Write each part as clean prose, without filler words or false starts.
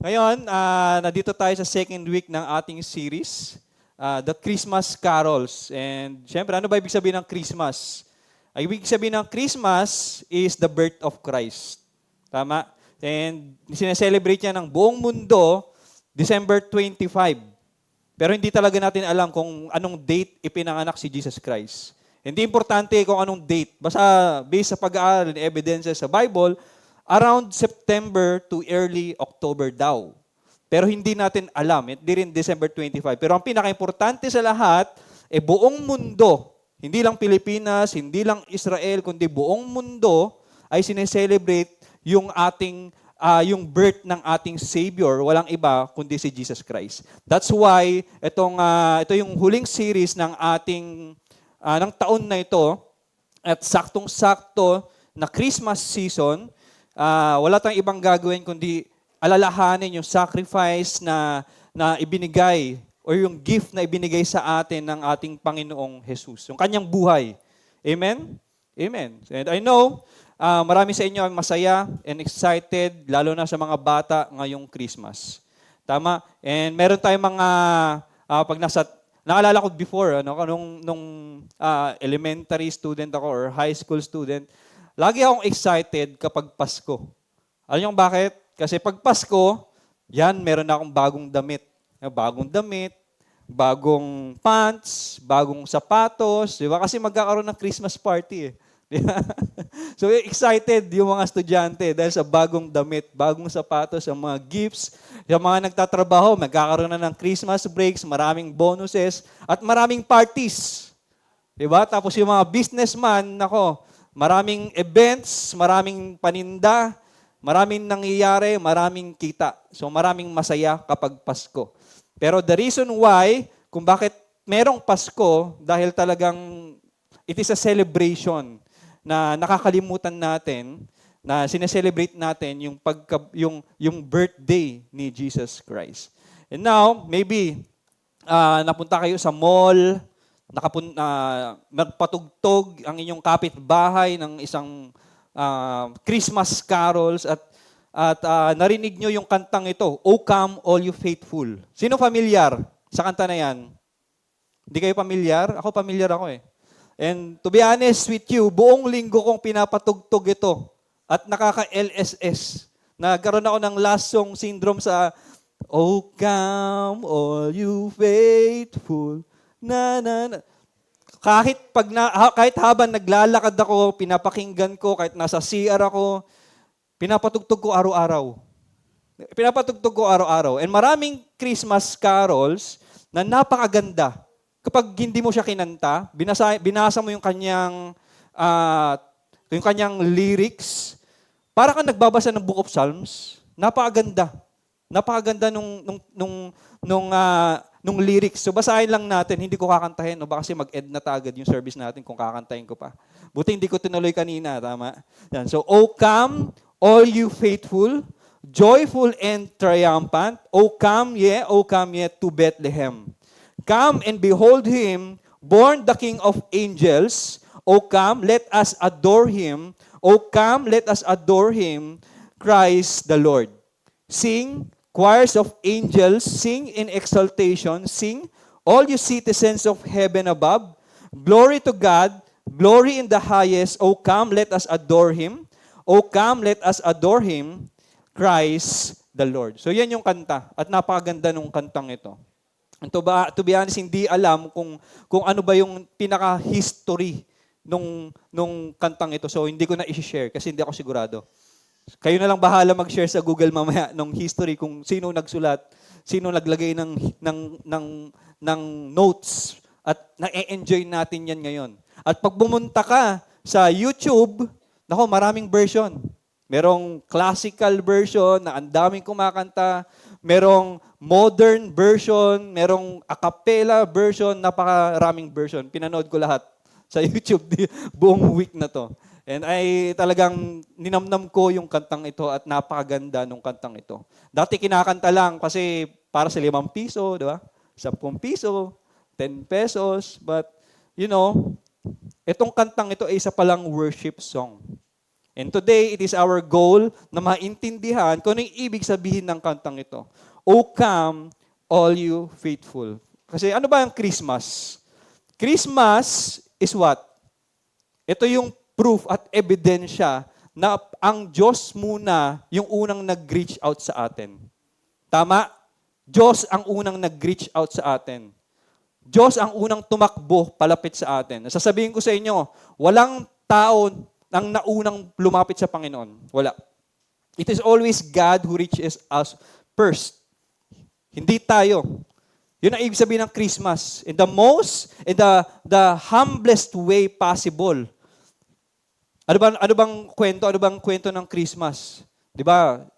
Ngayon, nandito tayo sa second week ng ating series, The Christmas Carols. And syempre, ano ba ibig sabihin ng Christmas? Ang ibig sabihin ng Christmas is the birth of Christ. Tama? And sineselebrate niya ng buong mundo, December 25. Pero hindi talaga natin alam kung anong date ipinanganak si Jesus Christ. Hindi importante kung anong date. Basta based sa pag-aaral and evidences sa Bible, around September to early October daw. Pero hindi natin alam, hindi rin December 25. Pero ang pinaka-importante sa lahat, buong mundo, hindi lang Pilipinas, hindi lang Israel, kundi buong mundo ay sineselebrate yung yung birth ng ating Savior, walang iba kundi si Jesus Christ. That's why ito yung huling series ng ating ng taon na ito at saktong-sakto na Christmas season. Wala tayong ibang gagawin kundi alalahanin yung sacrifice na ibinigay o yung gift na ibinigay sa atin ng ating Panginoong Jesus. Yung kanyang buhay. Amen? Amen. And I know, marami sa inyo ang masaya and excited, lalo na sa mga bata ngayong Christmas. Tama? And meron tayong mga, naalala ko before, nung elementary student ako or high school student, lagi akong excited kapag Pasko. Alam niyo bakit? Kasi pag Pasko, meron na akong bagong damit. Bagong damit, bagong pants, bagong sapatos, di ba? Kasi magkakaroon ng Christmas party eh. So excited yung mga estudyante dahil sa bagong damit, bagong sapatos, ang mga gifts, yung mga nagtatrabaho, magkakaroon na ng Christmas breaks, maraming bonuses, at maraming parties. Di ba? Tapos yung mga businessman, maraming events, maraming paninda, maraming nangyayari, maraming kita. So maraming masaya kapag Pasko. Pero the reason why, kung bakit merong Pasko, dahil talagang it is a celebration na nakakalimutan natin, na sineselebrate natin yung birthday ni Jesus Christ. And now, maybe napunta kayo sa mall, nagpatugtog ang inyong kapitbahay ng isang Christmas carols at narinig nyo yung kantang ito, O Come All You Faithful. Sino familiar sa kanta na yan? Hindi kayo familiar? Ako familiar ako eh. And to be honest with you, buong linggo kong pinapatugtog ito at nakaka-LSS. Nagkaroon ako ng last song syndrome sa O come all you faithful. Kahit habang naglalakad ako, pinapakinggan ko, kahit nasa CR ako, pinapatugtog ko araw-araw. Pinapatugtog ko araw-araw. And maraming Christmas carols na napakaganda. Kapag hindi mo siya kinanta, binasa mo yung kanyang lyrics, para kang nagbabasa ng Book of Psalms. Napakaganda. Napakaganda nung lyrics. So basahin lang natin, hindi ko kakantahin, o baka kasi mag-end na agad yung service natin kung kakantahin ko pa. Buti hindi ko tinuloy kanina, tama? Yan. So, O come, all you faithful, joyful and triumphant, O come ye to Bethlehem. Come and behold him, born the King of angels. O come, let us adore him. O come, let us adore him, Christ the Lord. Sing, choirs of angels, sing in exaltation, sing, all you citizens of heaven above. Glory to God, glory in the highest. O come, let us adore him. O come, let us adore him, Christ the Lord. So yan yung kanta, at napakaganda nung kantang ito. And to be honest, hindi alam kung ano ba yung pinaka-history nung kantang ito. So hindi ko na i-share kasi hindi ako sigurado. Kayo na lang bahala mag-share sa Google mamaya ng history kung sino nagsulat, sino naglagay ng notes, at na-enjoy natin yan ngayon. At pag bumunta ka sa YouTube, maraming version. Merong classical version na ang daming kumakanta, merong modern version, merong a cappella version, napakaraming version. Pinanood ko lahat sa YouTube buong week na to. And ay talagang ninamnam ko yung kantang ito at napakaganda nung kantang ito. Dati kinakanta lang kasi para sa 5 piso, di ba? 10 piso, 10 pesos. But, itong kantang ito ay isa palang worship song. And today, it is our goal na maintindihan kung ano yung ibig sabihin ng kantang ito. O come, all you faithful. Kasi ano ba ang Christmas? Christmas is what? Ito yung proof at ebidensya na ang Diyos muna yung unang nag-reach out sa atin. Tama? Diyos ang unang nag-reach out sa atin. Diyos ang unang tumakbo palapit sa atin. Sasabihin ko sa inyo, walang tao ang naunang lumapit sa Panginoon. Wala. It is always God who reaches us first. Hindi tayo. Yun ang ibig sabihin ng Christmas. In the humblest way possible. Ano bang kwento ng Christmas? 'Di ba?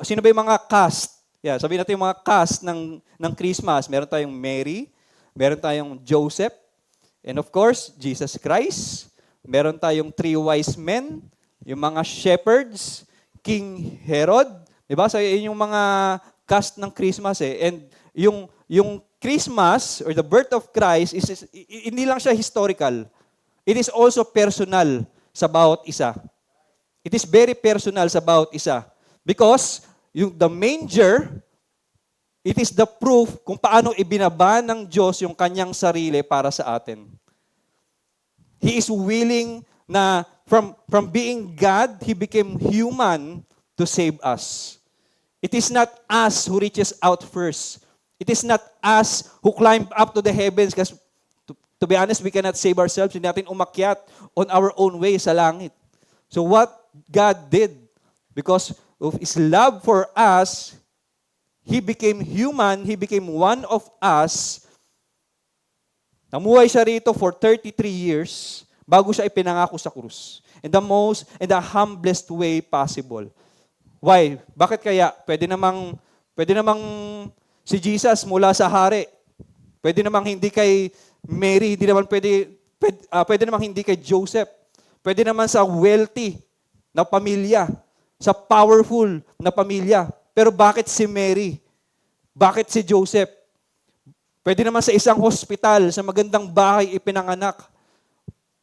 Sino ba yung mga cast? Yeah, sabihin natin yung mga cast ng Christmas. Meron tayong Mary, meron tayong Joseph, and of course, Jesus Christ. Meron tayong 3 wise men, yung mga shepherds, King Herod. 'Di ba? So yun yung mga cast ng Christmas eh. And yung Christmas or the birth of Christ hindi lang siya historical. It is also personal sa bawat isa. It is very personal sa bawat isa. Because the manger, it is the proof kung paano ibinaba ng Diyos yung kanyang sarili para sa atin. He is willing na from being God, He became human to save us. It is not us who reaches out first. It is not us who climb up to the heavens because to be honest, we cannot save ourselves. Hindi natin umakyat on our own way sa langit. So what God did, because of His love for us, He became human, He became one of us. Namuhay siya rito for 33 years bago siya ipinangako sa krus. In the humblest way possible. Why? Bakit kaya? Pwede namang si Jesus mula sa hari. Pwede namang hindi kay Mary, pwede namang hindi kay Joseph. Pwede naman sa wealthy na pamilya, sa powerful na pamilya. Pero bakit si Mary? Bakit si Joseph? Pwede naman sa isang hospital, sa magandang bahay ipinanganak.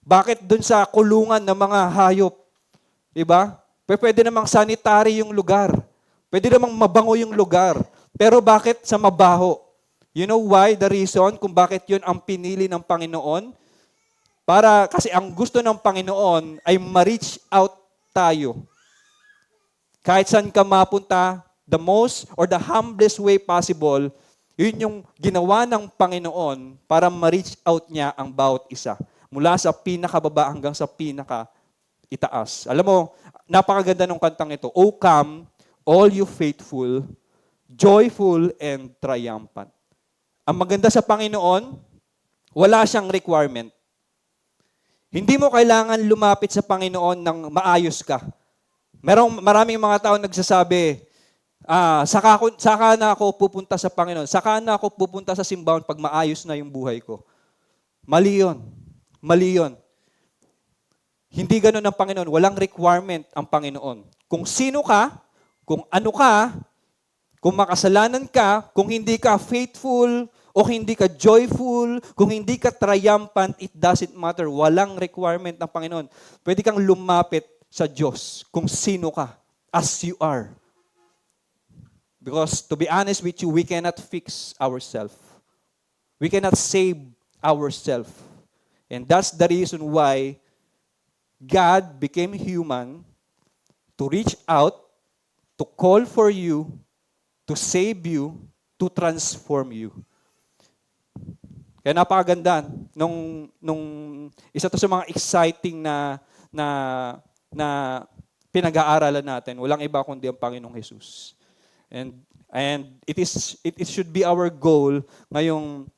Bakit dun sa kulungan ng mga hayop? Diba? Pwede namang sanitary yung lugar. Pwede namang mabango yung lugar. Pero bakit sa mabaho? You know why? The reason kung bakit yun ang pinili ng Panginoon? Kasi ang gusto ng Panginoon ay ma-reach out tayo. Kahit saan ka mapunta, the most or the humblest way possible, yun yung ginawa ng Panginoon para ma-reach out niya ang bawat isa. Mula sa pinakababa hanggang sa pinaka-itaas. Alam mo, napakaganda ng kantang ito. O come, all you faithful, joyful, and triumphant. Ang maganda sa Panginoon, wala siyang requirement. Hindi mo kailangan lumapit sa Panginoon ng maayos ka. Maraming mga tao nagsasabi, saka na ako pupunta sa Panginoon. Saka na ako pupunta sa simbahan pag maayos na yung buhay ko. Mali yun. Mali yun. Hindi ganun ang Panginoon. Walang requirement ang Panginoon. Kung sino ka, kung ano ka, kung makasalanan ka, kung hindi ka faithful, o hindi ka joyful, kung hindi ka triumphant, it doesn't matter. Walang requirement ng Panginoon. Pwede kang lumapit sa Diyos kung sino ka, as you are. Because to be honest with you, we cannot fix ourselves. We cannot save ourselves. And that's the reason why God became human to reach out, to call for you, to save you, to transform you. Kaya napakaganda nung isa to sa mga exciting na pinag-aaralan natin. Walang iba kundi ang Panginoong Jesus. And it should be our goal ngayong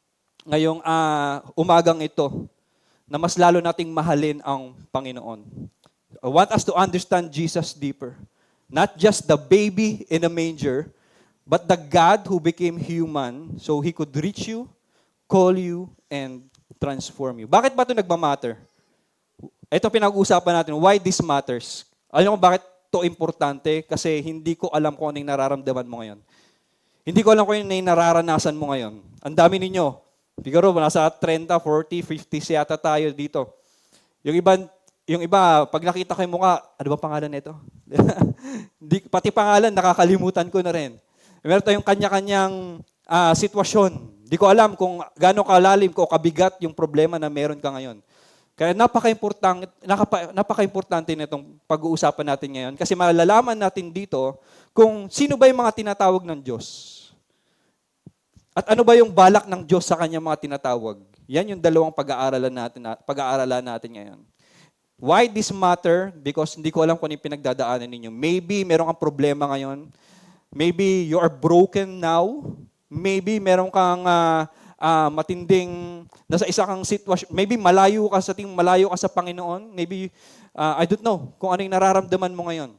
umagang ito na mas lalo nating mahalin ang Panginoon. I want us to understand Jesus deeper. Not just the baby in a manger, but the God who became human so He could reach you, call you, and transform you. Bakit ba ito nagmamatter? Ito pinag-uusapan natin, why this matters. Alam mo bakit ito importante? Kasi hindi ko alam kung ano yung nararamdaman mo ngayon. Hindi ko alam kung ano yung nararanasan mo ngayon. Ang dami ninyo. Siguro nasa 30, 40, 50 yata tayo dito. Yung iba Yung iba, pag nakita ko yung mukha, ano ba pangalan nito? Pati pangalan, nakakalimutan ko na rin. Meron tayong kanya-kanyang sitwasyon. Di ko alam kung gaano kalalim o kabigat yung problema na meron ka ngayon. Kaya napaka-importante nitong pag-uusapan natin ngayon kasi malalaman natin dito kung sino ba yung mga tinatawag ng Diyos. At ano ba yung balak ng Diyos sa kanyang mga tinatawag. Yan yung dalawang pag-aaralan natin ngayon. Why this matter? Because hindi ko alam kung ano yung pinagdadaanan ninyo. Maybe meron kang problema ngayon. Maybe you are broken now. Maybe meron kang matinding, nasa isa kang sitwasyon. Maybe malayo ka sa Panginoon. Maybe, I don't know kung ano yung nararamdaman mo ngayon.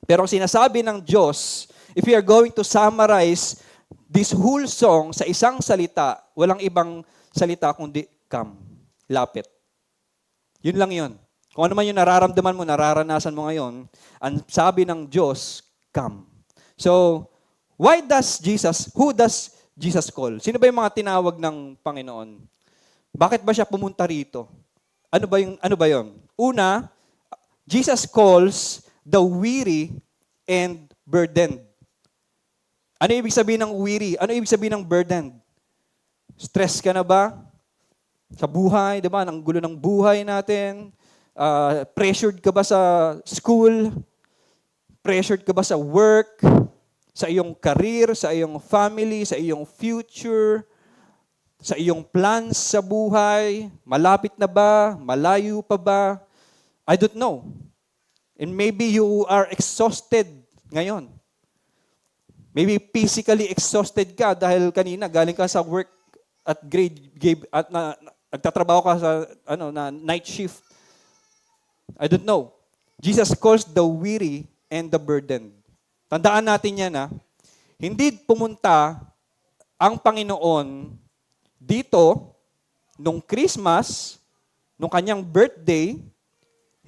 Pero ang sinasabi ng Diyos, if we are going to summarize this whole song sa isang salita, walang ibang salita kundi come, lapit. Yun lang yun. Kung ano man yung nararamdaman mo, nararanasan mo ngayon, ang sabi ng Diyos, come. So, who does Jesus call? Sino ba yung mga tinawag ng Panginoon? Bakit ba siya pumunta rito? Ano ba yun? Una, Jesus calls the weary and burdened. Ano ibig sabihin ng weary? Ano ibig sabihin ng burdened? Stress ka na ba? Sa buhay, di ba? Ang gulo ng buhay natin. Pressured ka ba sa school? Pressured ka ba sa work? Sa iyong career, sa iyong family, sa iyong future, sa iyong plans sa buhay? Malapit na ba? Malayo pa ba? I don't know. And maybe you are exhausted ngayon. Maybe physically exhausted ka dahil kanina galing ka sa work at nagtatrabaho ka sa na night shift. I don't know. Jesus calls the weary and the burdened. Tandaan natin yan hindi pumunta ang Panginoon dito nung Christmas, nung kanyang birthday,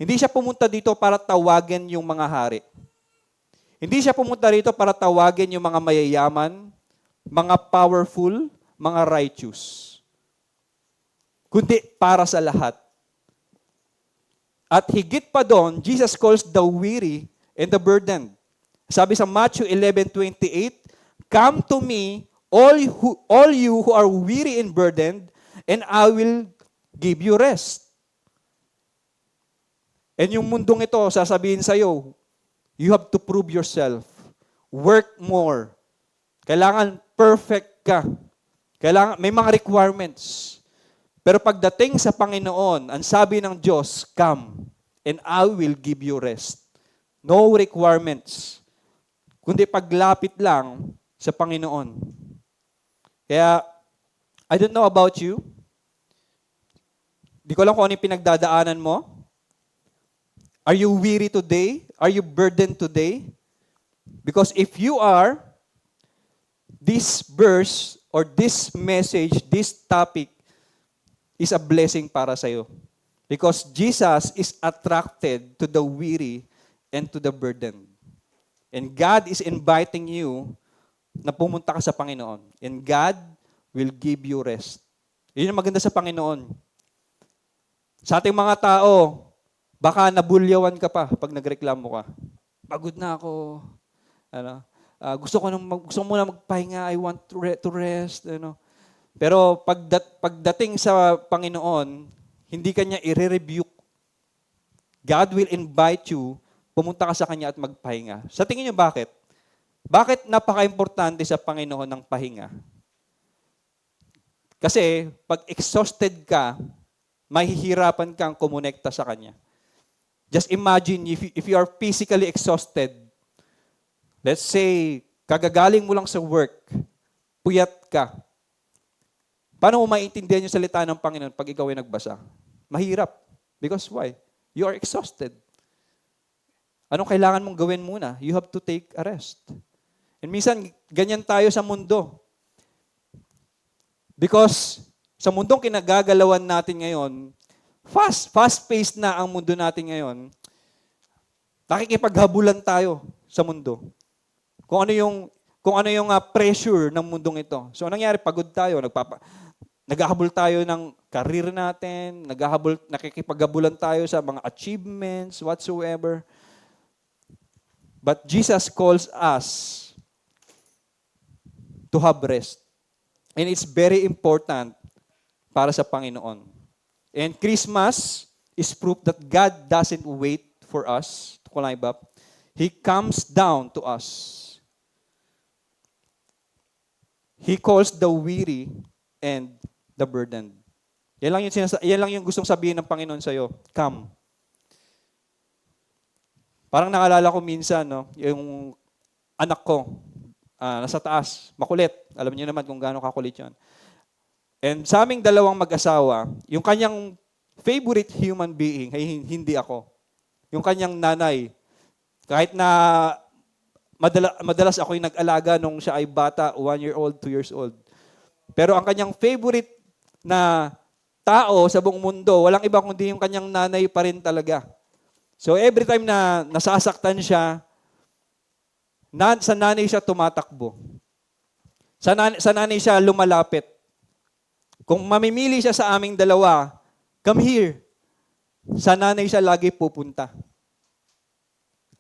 hindi siya pumunta dito para tawagin yung mga hari. Hindi siya pumunta rito para tawagin yung mga mayayaman, mga powerful, mga righteous. Kundi para sa lahat. At higit pa doon, Jesus calls the weary and the burdened. Sabi sa Matthew 11:28, "Come to me, all you who are weary and burdened, and I will give you rest." And yung mundong ito, sasabihin sa'yo, you have to prove yourself. Work more. Kailangan perfect ka. Kailangan, may mga requirements. Pero pagdating sa Panginoon, ang sabi ng Diyos, come, and I will give you rest. No requirements. Kundi paglapit lang sa Panginoon. Kaya, I don't know about you. Di ko lang kung ano yung pinagdadaanan mo. Are you weary today? Are you burdened today? Because if you are, this verse or this message, this topic, is a blessing para sa iyo. Because Jesus is attracted to the weary and to the burdened. And God is inviting you na pumunta ka sa Panginoon. And God will give you rest. Yun yung maganda sa Panginoon. Sa ating mga tao, baka nabulyawan ka pa pag nagreklamo ka. Pagod na ako. Gusto ko muna magpahinga. I want to rest. Pero pagdating sa Panginoon, hindi kanya i-rebuke. God will invite you, pumunta ka sa Kanya at magpahinga. Sa tingin niyo bakit? Bakit napaka-importante sa Panginoon ng pahinga? Kasi pag exhausted ka, mahihirapan kang kumonekta sa Kanya. Just imagine if you are physically exhausted, let's say, kagagaling mo lang sa work, puyat ka. Paano mo maintindihan yung salita ng Panginoon pag ikaw ay nagbasa? Mahirap. Because why? You are exhausted. Anong kailangan mong gawin muna? You have to take a rest. And minsan, ganyan tayo sa mundo. Because sa mundong kinagagalawan natin ngayon, fast-paced na ang mundo natin ngayon, nakikipaghabulan tayo sa mundo. Kung ano yung pressure ng mundong ito. So, anong nangyari? Pagod tayo. Naghahabol tayo ng career natin, nakikipaghabulan tayo sa mga achievements, whatsoever. But Jesus calls us to have rest. And it's very important para sa Panginoon. And Christmas is proof that God doesn't wait for us to climb up. He comes down to us. He calls the weary and the burdened. Yan lang yung gustong sabihin ng Panginoon sa'yo. Come. Parang naalala ko minsan, no, yung anak ko, nasa taas, makulit. Alam niyo naman kung gaano kakulit yan. And sa aming dalawang mag-asawa, yung kanyang favorite human being ay hindi ako. Yung kanyang nanay. Kahit na madalas ako yung nag-alaga nung siya ay bata, 1 year old, 2 years old. Pero ang kanyang favorite na tao sa buong mundo, walang iba kundi yung kanyang nanay pa rin talaga. So every time na nasasaktan siya, sa nanay siya tumatakbo. Sa nanay siya lumalapit. Kung mamimili siya sa aming dalawa, come here. Sa nanay siya lagi pupunta.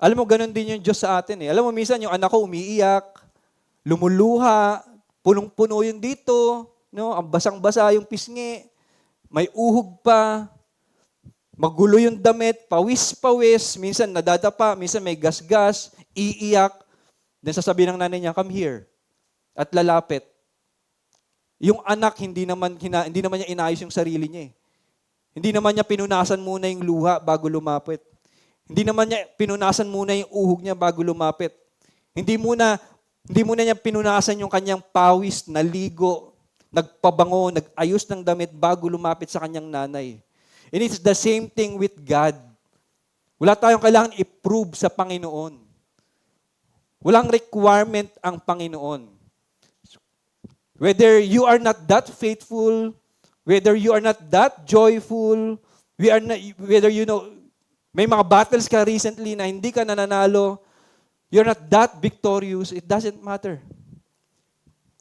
Alam mo, ganun din yung Diyos sa atin eh. Alam mo, minsan yung anak ko umiiyak, lumuluha, punong-puno yun dito, no? Ang basang-basa yung pisngi, may uhog pa, magulo yung damit, pawis-pawis, minsan nadadapa, minsan may gasgas, iiyak. Then sasabihin ng nanay niya, come here. At lalapit. Yung anak, hindi naman niya inayos yung sarili niya eh. Hindi naman niya pinunasan muna yung luha bago lumapit. Hindi naman niya pinunasan muna yung uhog niya bago lumapit. Hindi muna niya pinunasan yung kanyang pawis, naligo, nagpabango, nag-ayos ng damit bago lumapit sa kanyang nanay. And it's the same thing with God. Wala tayong kailangan i-prove sa Panginoon. Walang requirement ang Panginoon. Whether you are not that faithful, whether you are not that joyful, whether may mga battles ka recently na hindi ka nananalo, you're not that victorious, it doesn't matter.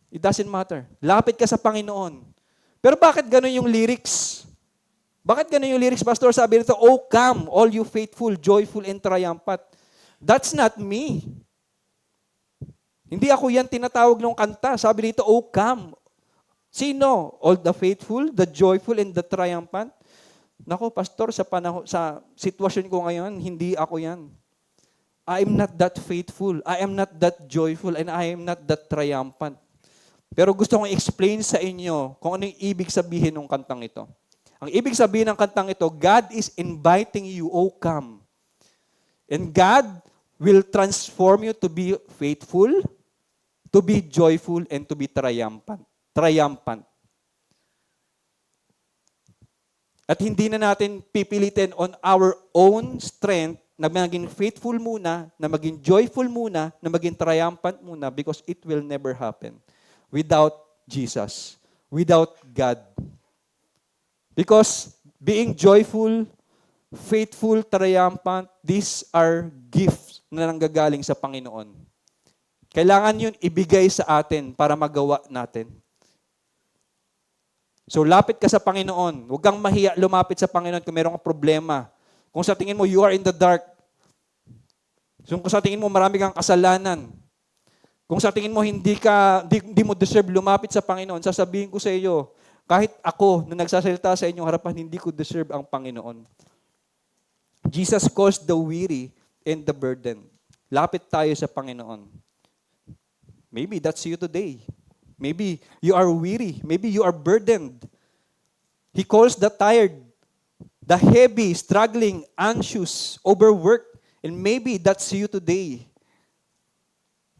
It doesn't matter. Lapit ka sa Panginoon. Pero bakit ganun yung lyrics? Bakit ganun yung lyrics, Pastor? Sabi nito, "Oh, come, all you faithful, joyful, and triumphant." That's not me. Hindi ako yan tinatawag ng kanta. Sabi dito, "Oh, come." Sino? All the faithful, the joyful, and the triumphant? Nako, Pastor, sa sitwasyon ko ngayon, hindi ako yan. I am not that faithful. I am not that joyful, and I am not that triumphant. Pero gusto kong i-explain sa inyo kung ano yung ibig sabihin ng kantang ito. Ang ibig sabihin ng kantang ito, God is inviting you, "Oh, come." And God will transform you to be faithful, to be joyful, and to be triumphant. At hindi na natin pipilitin on our own strength na maging faithful muna, na maging joyful muna, na maging triumphant muna, because it will never happen without Jesus, without God. Because being joyful, faithful, triumphant, these are gifts na nanggagaling sa Panginoon. Kailangan yun ibigay sa atin para magawa natin. So lapit ka sa Panginoon. Huwag kang mahiya lumapit sa Panginoon kung mayroong problema. Kung sa tingin mo you are in the dark. Kung sa tingin mo marami kang kasalanan. Kung sa tingin mo hindi mo deserve lumapit sa Panginoon, sasabihin ko sa iyo, kahit ako na nagsasalita sa inyong harapan, hindi ko deserve ang Panginoon. Jesus calls the weary and the burdened. Lapit tayo sa Panginoon. Maybe that's you today. Maybe you are weary. Maybe you are burdened. He calls the tired, the heavy, struggling, anxious, overworked. And maybe that's you today.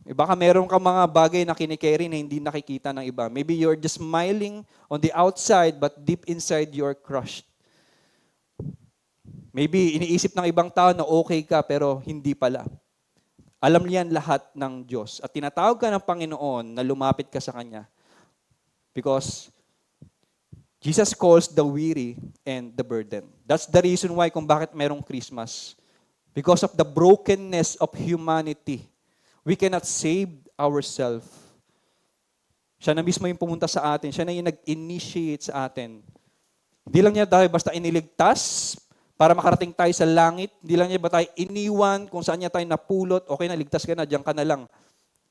Baka meron kang mga bagay na kinikerry na hindi nakikita ng iba. Maybe you're just smiling on the outside, but deep inside you're crushed. Maybe iniisip ng ibang tao na okay ka, pero hindi pala. Alam niyan lahat ng Diyos. At tinatawag ka ng Panginoon na lumapit ka sa Kanya. Because Jesus calls the weary and the burdened. That's the reason why kung bakit merong Christmas. Because of the brokenness of humanity. We cannot save ourselves. Siya na mismo yung pumunta sa atin. Siya na yung nag-initiate sa atin. Hindi lang niya tayo basta iniligtas para makarating tayo sa langit. Hindi lang niya ba tayo iniwan kung saan niya tayo napulot. Okay na, ligtas ka na, diyan ka na lang.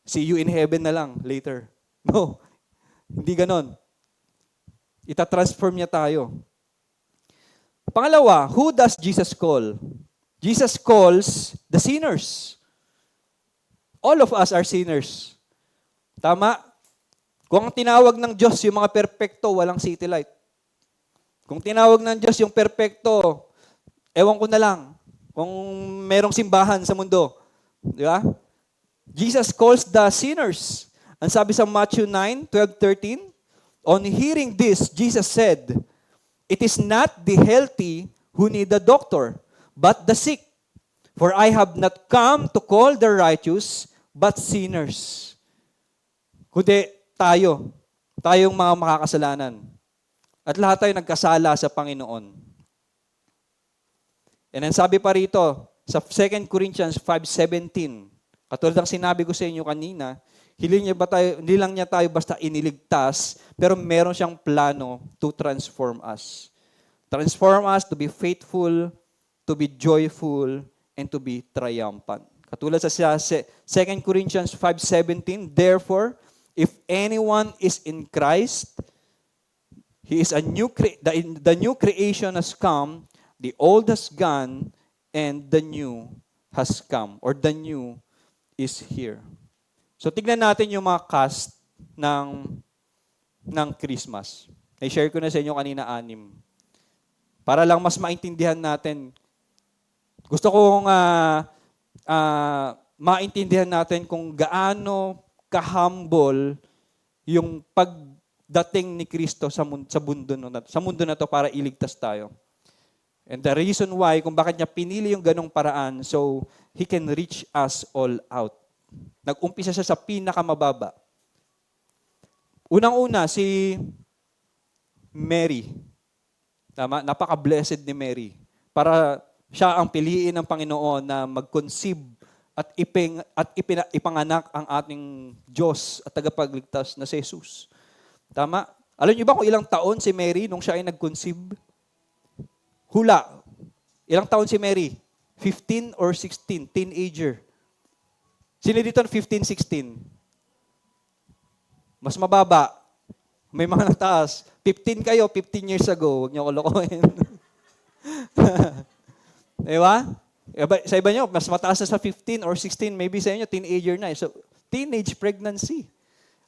See you in heaven na lang later. No, hindi ganon. Ita-transform niya tayo. Pangalawa, who does Jesus call? Jesus calls the sinners. All of us are sinners. Tama? Kung ang tinawag ng Diyos yung mga perpekto, walang city light. Kung tinawag ng Diyos yung perpekto, ewan ko na lang kung merong simbahan sa mundo. Di ba? Jesus calls the sinners. Ang sabi sa Matthew 9:12-13, on hearing this, Jesus said, it is not the healthy who need a doctor, but the sick. For I have not come to call the righteous, but sinners. Kundi tayong mga makakasalanan. At lahat tayo nagkasala sa Panginoon. And then sabi pa rito, sa 2 Corinthians 5:17, katulad ng sinabi ko sa inyo kanina, hindi lang niya tayo basta iniligtas, pero meron siyang plano to transform us. Transform us to be faithful, to be joyful, and to be triumphant. Katulad sa 2 Corinthians 5:17, therefore, if anyone is in Christ, he is the new creation has come, the old has gone, and the new has come, or the new is here. So tignan natin yung mga cast ng Christmas. I-share ko na sa inyo kanina 6. Para lang mas maintindihan natin. Gusto kong maintindihan natin kung gaano ka-humble yung pagdating ni Kristo sa mundo na to para iligtas tayo. And the reason why, kung bakit niya pinili yung ganong paraan, so He can reach us all out. Nag-umpisa siya sa pinakamababa. Unang-una, si Mary. Tama? Napaka-blessed ni Mary. Para siya ang piliin ng Panginoon na mag-conceive at ipanganak ang ating Diyos at tagapagligtas na si Jesus. Tama? Alam niyo ba kung ilang taon si Mary nung siya ay nag-conceive? Hula. Ilang taon si Mary? 15 or 16? Teenager. Sino dito 15, 16? Mas mababa. May mga nataas. 15 kayo, 15 years ago. Huwag niyo ko lokohin. Diba? Sa iba niyo, mas mataas na sa 15 or 16. Maybe sa inyo, teenager na. So, teenage pregnancy.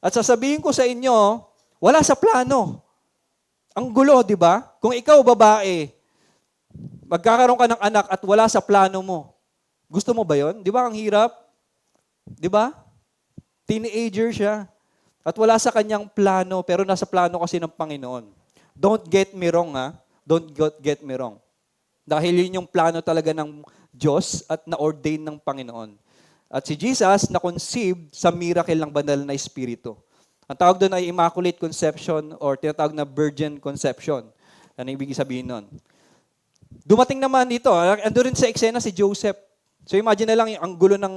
At sasabihin ko sa inyo, wala sa plano. Ang gulo, di ba? Kung ikaw, babae, magkakaroon ka ng anak at wala sa plano mo. Gusto mo ba yon? Di ba ang hirap? Di ba? Teenager siya. At wala sa kanyang plano, pero nasa plano kasi ng Panginoon. Don't get me wrong, ha? Don't get me wrong. Dahil yun yung plano talaga ng Diyos at na-ordain ng Panginoon. At si Jesus na-conceive sa miracle ng banal na Espiritu. Ang tawag doon ay Immaculate Conception or tinatawag na Virgin Conception. Ano ibig sabihin nun? Dumating naman dito, ando rin sa eksena si Joseph. So imagine na lang ang gulo ng,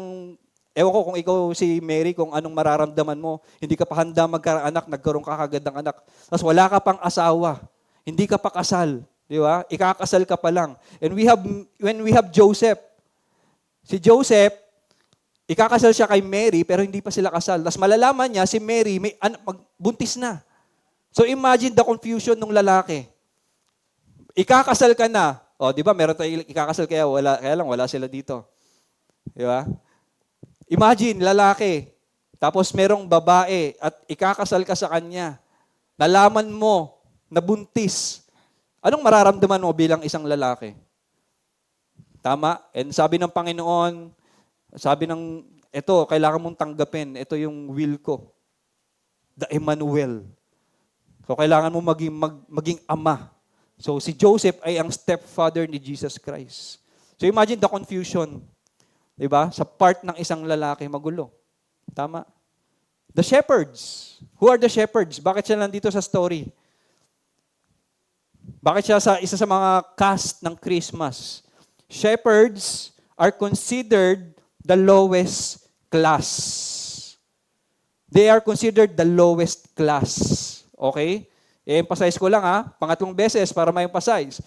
ewan ko kung ikaw si Mary, kung anong mararamdaman mo. Hindi ka pa handa magkaanak, nagkaroon ka kagad ng anak. Tapos wala ka pang asawa. Hindi ka pa kasal. Di ba? Ikakasal ka pa lang. And when we have Joseph, si Joseph, ikakasal siya kay Mary, pero hindi pa sila kasal. Tapos malalaman niya, si Mary, buntis na. So imagine the confusion ng lalaki. Ikakasal ka na. O, di ba, meron tayo ikakasal kaya lang wala sila dito. Di ba? Imagine, lalaki. Tapos merong babae at ikakasal ka sa kanya. Nalaman mo na buntis. Anong mararamdaman mo bilang isang lalaki? Tama? And sabi ng Panginoon, ito, kailangan mong tanggapin. Ito yung will ko. The Emmanuel. So, kailangan mo maging ama. So, si Joseph ay ang stepfather ni Jesus Christ. So, imagine the confusion. Diba? Sa part ng isang lalaki, magulo. Tama? The shepherds. Who are the shepherds? Bakit siya nandito sa story? Bakit siya isa sa mga cast ng Christmas? Shepherds are considered the lowest class. They are considered the lowest class. Okay? I-emphasize ko lang pangatlong beses para ma-emphasize.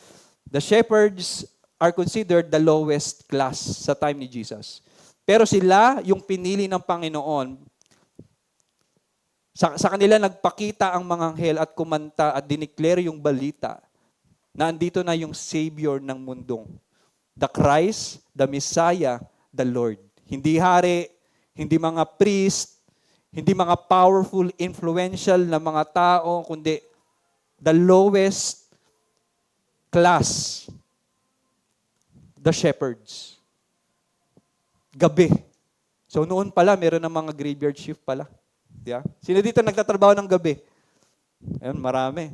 The shepherds are considered the lowest class sa time ni Jesus. Pero sila, yung pinili ng Panginoon, sa kanila nagpakita ang mga anghel at kumanta at dineclare yung balita na andito na yung Savior ng mundong. The Christ, the Messiah, the Lord. Hindi hari, hindi mga priest, hindi mga powerful, influential na mga tao, kundi the lowest class, the shepherds. Gabi. So noon pala, meron ng mga graveyard shift pala. Yeah? Sino dito nagtatrabaho ng gabi? Ayun, marami.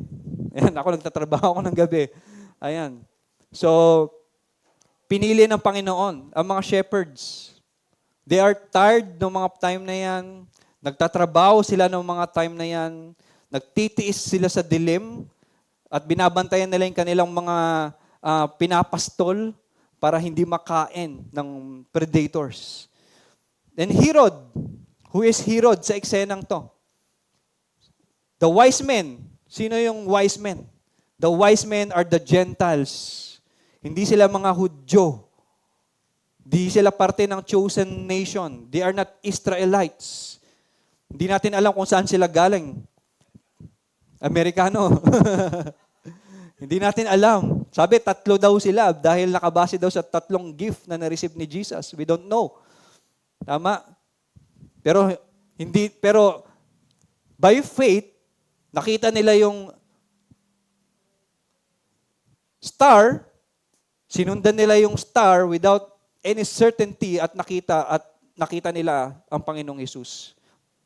Ayan, ako nagtatrabaho ako ng gabi. Ayan. So, pinili ng Panginoon ang mga shepherds. They are tired ng mga time na yan. Nagtatrabaho sila ng mga time na yan. Nagtitiis sila sa dilim at binabantayan nila yung kanilang mga pinapastol para hindi makain ng predators. And Herod, who is Herod sa eksenang to? The wise men. Sino yung wise men? The wise men are the Gentiles. Hindi sila mga Hudyo. Hindi sila parte ng chosen nation. They are not Israelites. Hindi natin alam kung saan sila galing. Amerikano. Hindi natin alam. Sabi, 3 daw sila dahil nakabase daw sa 3 gift na na-receive ni Jesus. We don't know. Tama? Pero by faith, nakita nila yung star, sinundan nila yung star without any certainty at nakita nila ang Panginoong Hesus.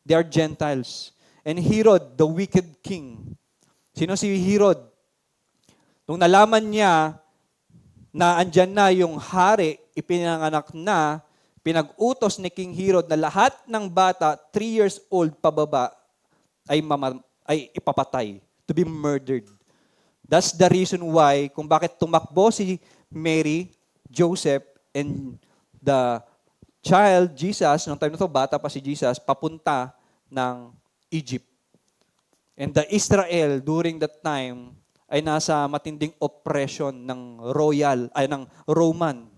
They are Gentiles. And Herod, the wicked king. Sino si Herod? Nung nalaman niya na andyan na yung hari, ipinanganak na, pinag-utos ni King Herod na lahat ng bata, 3 years old pababa, ay ipapatay, to be murdered. That's the reason why, kung bakit tumakbo si Mary, Joseph, and the child, Jesus, nung time na to, bata pa si Jesus, papunta ng Egypt. And the Israel, during that time, ay nasa matinding oppression ng Roman.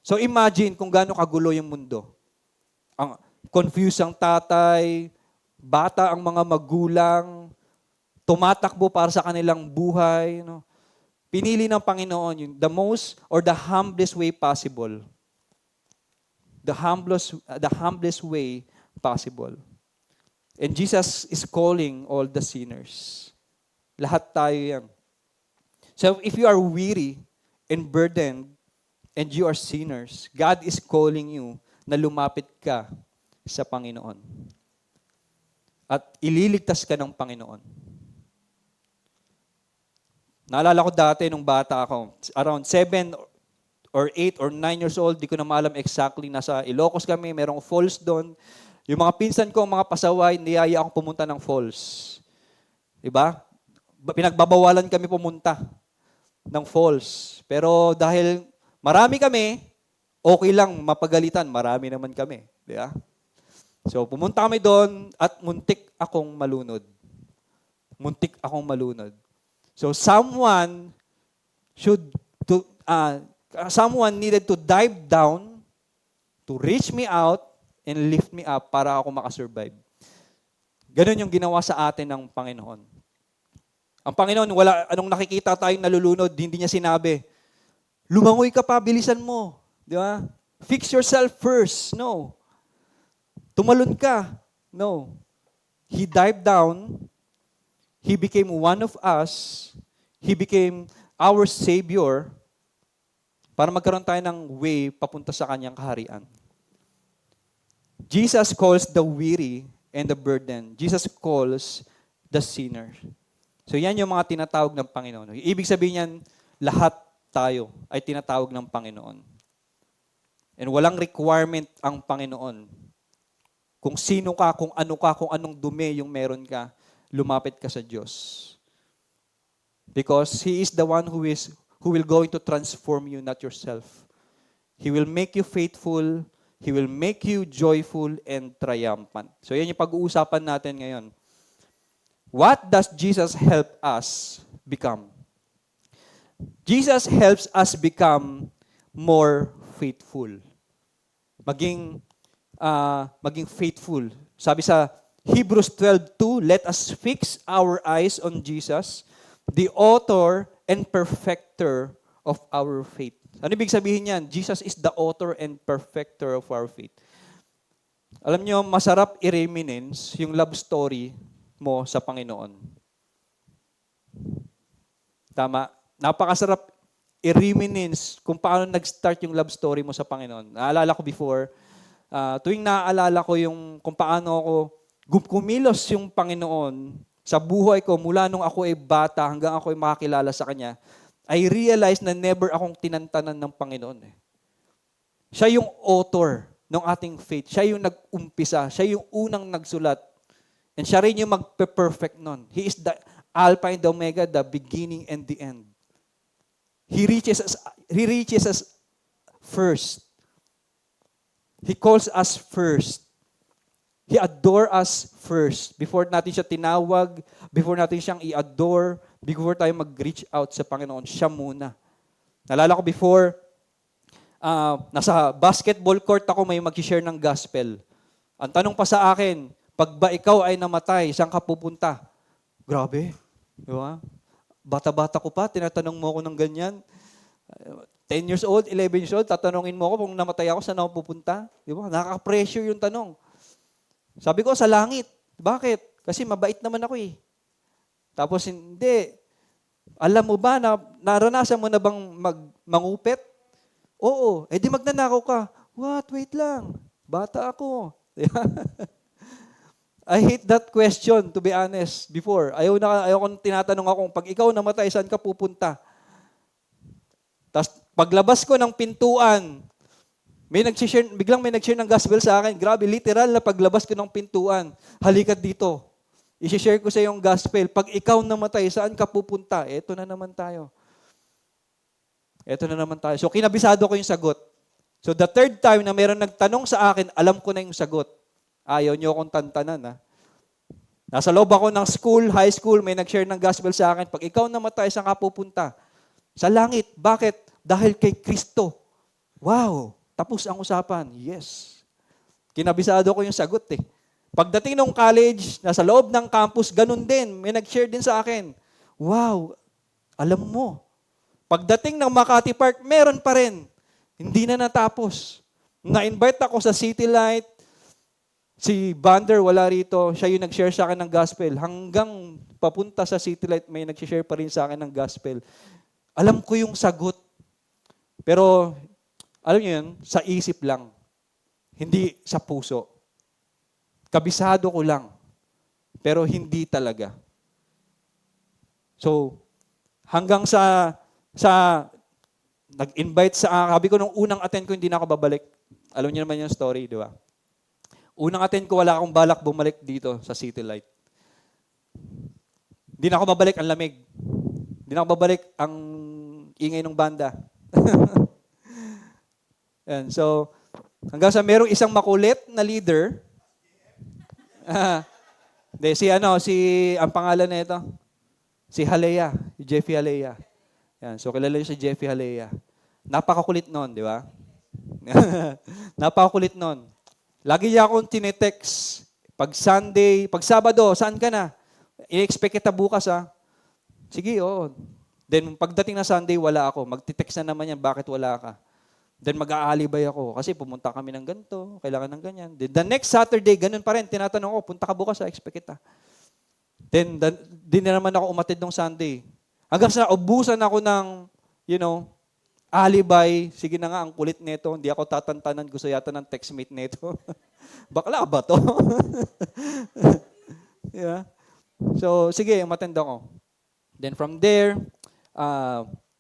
So imagine kung gaano kagulo yung mundo. Ang confused ang tatay, bata ang mga magulang, tumatakbo para sa kanilang buhay. No? Pinili ng Panginoon yung the most or the humblest way possible. The humblest way possible. And Jesus is calling all the sinners. Lahat tayo yan. So if you are weary and burdened, and you are sinners, God is calling you na lumapit ka sa Panginoon. At ililigtas ka ng Panginoon. Naalala ko dati nung bata ako, around 7 or 8 or 9 years old, di ko na maalam exactly, nasa Ilocos kami, merong falls doon. Yung mga pinsan ko, mga pasaway, niyaya akong pumunta ng falls. Diba? Pinagbabawalan kami pumunta ng falls. Pero dahil marami kami, okay lang mapagalitan. Marami naman kami. Di ba? So, pumunta kami doon at muntik akong malunod. Muntik akong malunod. So, someone needed to dive down to reach me out and lift me up para ako makasurvive. Ganun yung ginawa sa atin ng Panginoon. Ang Panginoon, anong nakikita tayong nalulunod, hindi niya sinabi, lumangoy ka pa, bilisan mo. Di ba? Fix yourself first. No. Tumalon ka. No. He dived down. He became one of us. He became our Savior para magkaroon tayo ng way papunta sa kanyang kaharian. Jesus calls the weary and the burdened. Jesus calls the sinner. So yan yung mga tinatawag ng Panginoon. Ibig sabihin yan, lahat tayo ay tinatawag ng Panginoon. And walang requirement ang Panginoon. Kung sino ka, kung anong dumi yung meron ka, lumapit ka sa Diyos. Because He is the one who will going to transform you, not yourself. He will make you faithful. He will make you joyful and triumphant. So yan yung pag-uusapan natin ngayon. What does Jesus help us become? Jesus helps us become more faithful. Maging faithful. Sabi sa Hebrews 12:2, let us fix our eyes on Jesus, the author and perfecter of our faith. Ano ibig sabihin niyan? Jesus is the author and perfecter of our faith. Alam niyo, masarap i-reminisce yung love story mo sa Panginoon. Tama? Napakasarap i-reminisce kung paano nag-start yung love story mo sa Panginoon. Naalala ko before, tuwing naaalala ko yung kung paano ako kumilos yung Panginoon sa buhay ko mula nung ako ay bata hanggang ako ay makakilala sa Kanya, I realized na never akong tinantanan ng Panginoon. Siya yung author ng ating faith. Siya yung nag-umpisa. Siya yung unang nagsulat. And siya rin yung magpe-perfect nun. He is the Alpha and the Omega, the beginning and the end. He reaches us first. He calls us first. He adore us first. Before natin siya tinawag, before natin siyang i-adore, before tayo mag-reach out sa Panginoon, siya muna. Nalala ko before, nasa basketball court ako, may mag-share ng gospel. Ang tanong pa sa akin, pag ba ikaw ay namatay, saan ka pupunta? Grabe. Di ba? Bata-bata ko pa, tinatanong mo ako ng ganyan. 10 years old, 11 years old, tatanungin mo ako kung namatay ako, saan ako pupunta? Di ba? Nakaka-pressure yung tanong. Sabi ko, sa langit. Bakit? Kasi mabait naman ako eh. Tapos hindi. Alam mo ba na naranasan mo na bang mangupit? Oo. Eh di magnanakaw ka. What? Wait lang. Bata ako. I hate that question, to be honest, before. Ayaw kong tinatanong akong, pag ikaw namatay, saan ka pupunta? Tapos paglabas ko ng pintuan, biglang may nag-share ng gospel sa akin. Grabe, literal na paglabas ko ng pintuan. Halika dito. I-share ko sa yung gospel. Pag ikaw namatay, saan ka pupunta? Eto na naman tayo. So, kinabisado ko yung sagot. So, the third time na mayroon nagtanong sa akin, alam ko na yung sagot. Ayaw niyo akong tantanan, ha? Nasa loob ako ng school, high school, may nag-share ng gospel sa akin. Pag ikaw namatay, saan ka pupunta? Sa langit. Bakit? Dahil kay Kristo. Wow! Tapos ang usapan. Yes. Kinabisado ko yung sagot eh. Pagdating ng college, nasa loob ng campus, ganun din. May nag-share din sa akin. Wow, alam mo. Pagdating ng Makati Park, meron pa rin. Hindi na natapos. Na-invite ako sa City Light. Si Bander, wala rito. Siya yung nag-share sa akin ng gospel. Hanggang papunta sa City Light, may nag-share pa rin sa akin ng gospel. Alam ko yung sagot. Pero, alam niyo yun, sa isip lang. Hindi sa puso. Kabisado ko lang. Pero hindi talaga. So, hanggang sa nag-invite sabi ko nung unang attend ko, hindi na ako babalik. Alam niyo naman yung story, di ba? Unang attend ko, wala akong balak bumalik dito sa City Light. Hindi na ako babalik, ang lamig. Hindi na ako babalik, ang ingay ng banda. And so, hanggang sa merong isang makulit na leader, ang pangalan na ito, si Halea, si Jeffy Halea. Yan, so kilala niyo si Jeffy Halea. Napakakulit nun, di ba? Napakakulit nun. Lagi niya akong tinetext. Pag Sunday, pag Sabado, saan ka na? I-expect kita bukas, ha? Sige, oo. Then, pagdating na Sunday, wala ako. Magtitext na naman yan, bakit wala ka? Then mag-aalibay ako kasi pumunta kami ng ganito, kailangan ng ganyan. Then the next Saturday, ganun pa rin. Tinatanong ko, punta ka bukas, expect kita. Then, di na naman ako umatid ng Sunday. Hanggang sa ubusan ako ng, alibay. Sige na nga, ang kulit nito. Hindi ako tatantanan. Gusto yata ng textmate nito. Bakla ba to? Yeah. So, sige, umatend ako. Then from there,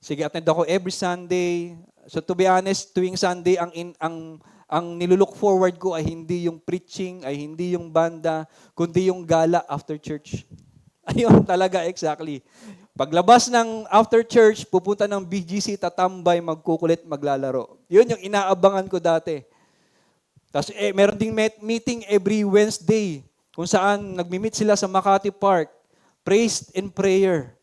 sige, attend ako every Sunday. So to be honest, tuwing Sunday, ang nilulook forward ko ay hindi yung preaching, ay hindi yung banda, kundi yung gala after church. Ayun talaga, exactly. Paglabas ng after church, pupunta ng BGC, tatambay, magkukulit, maglalaro. Yun yung inaabangan ko dati. Tapos meron ding meeting every Wednesday kung saan nagmi-meet sila sa Makati Park. Praise and prayer.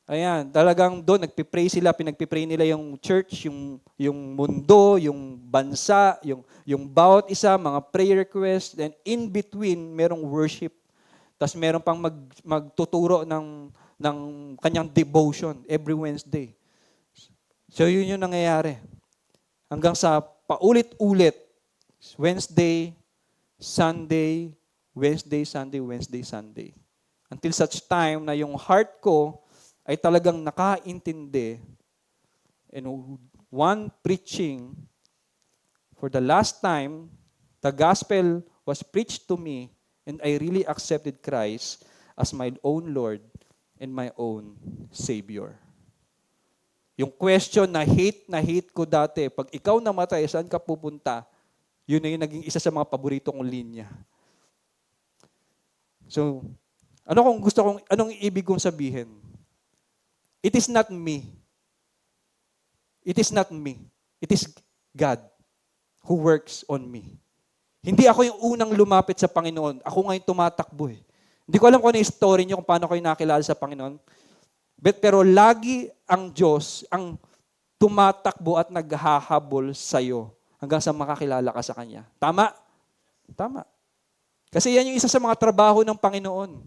Ayan, talagang doon nagpipray sila, pinagpipray nila yung church, yung mundo, yung bansa, yung bawat isa, mga prayer requests, and in between, merong worship. Tapos meron pang magtuturo ng kanyang devotion every Wednesday. So yun yung nangyayari. Hanggang sa paulit-ulit, Wednesday, Sunday, Wednesday, Sunday, Wednesday, Sunday. Until such time na yung heart ko ay talagang nakaintindi and one preaching for the last time, the gospel was preached to me and I really accepted Christ as my own Lord and my own Savior. Yung question na hate ko dati, pag ikaw namatay, saan ka pupunta? Yun na yung naging isa sa mga paborito kong linya. So, anong ibig kong sabihin? It is not me. It is not me. It is God who works on me. Hindi ako yung unang lumapit sa Panginoon. Ako ngayon tumatakbo eh. Hindi ko alam kung ano yung story niyo, kung paano kayo nakilala sa Panginoon. Pero lagi ang Diyos ang tumatakbo at naghahabol sa'yo hanggang sa makakilala ka sa Kanya. Tama? Tama. Kasi yan yung isa sa mga trabaho ng Panginoon.